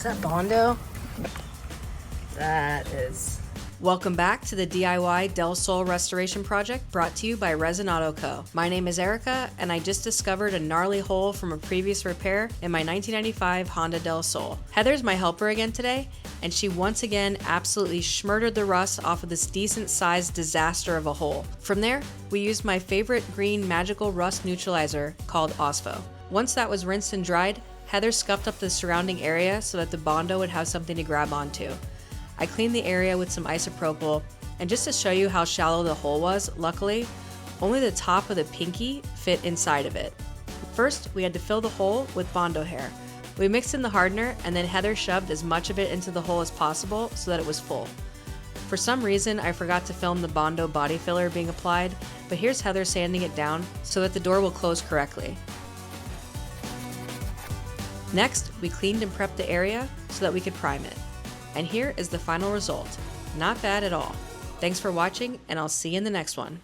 Is that Bondo? That is. Welcome back to the DIY Del Sol restoration project brought to you by Resin Auto Co. My name is Erica, and I just discovered a gnarly hole from a previous repair in my 1995 Honda Del Sol. Heather's my helper again today, and she once again absolutely schmurdered the rust off of this decent sized disaster of a hole. From there, we used my favorite green magical rust neutralizer called Ospo. Once that was rinsed and dried, Heather scuffed up the surrounding area so that the Bondo would have something to grab onto. I cleaned the area with some isopropyl, and just to show you how shallow the hole was, luckily, only the top of the pinky fit inside of it. First, we had to fill the hole with Bondo Hair. We mixed in the hardener, and then Heather shoved as much of it into the hole as possible so that it was full. For some reason, I forgot to film the Bondo Body Filler being applied, but here's Heather sanding it down so that the door will close correctly. Next, we cleaned and prepped the area so that we could prime it. And here is the final result. Not bad at all. Thanks for watching, and I'll see you in the next one.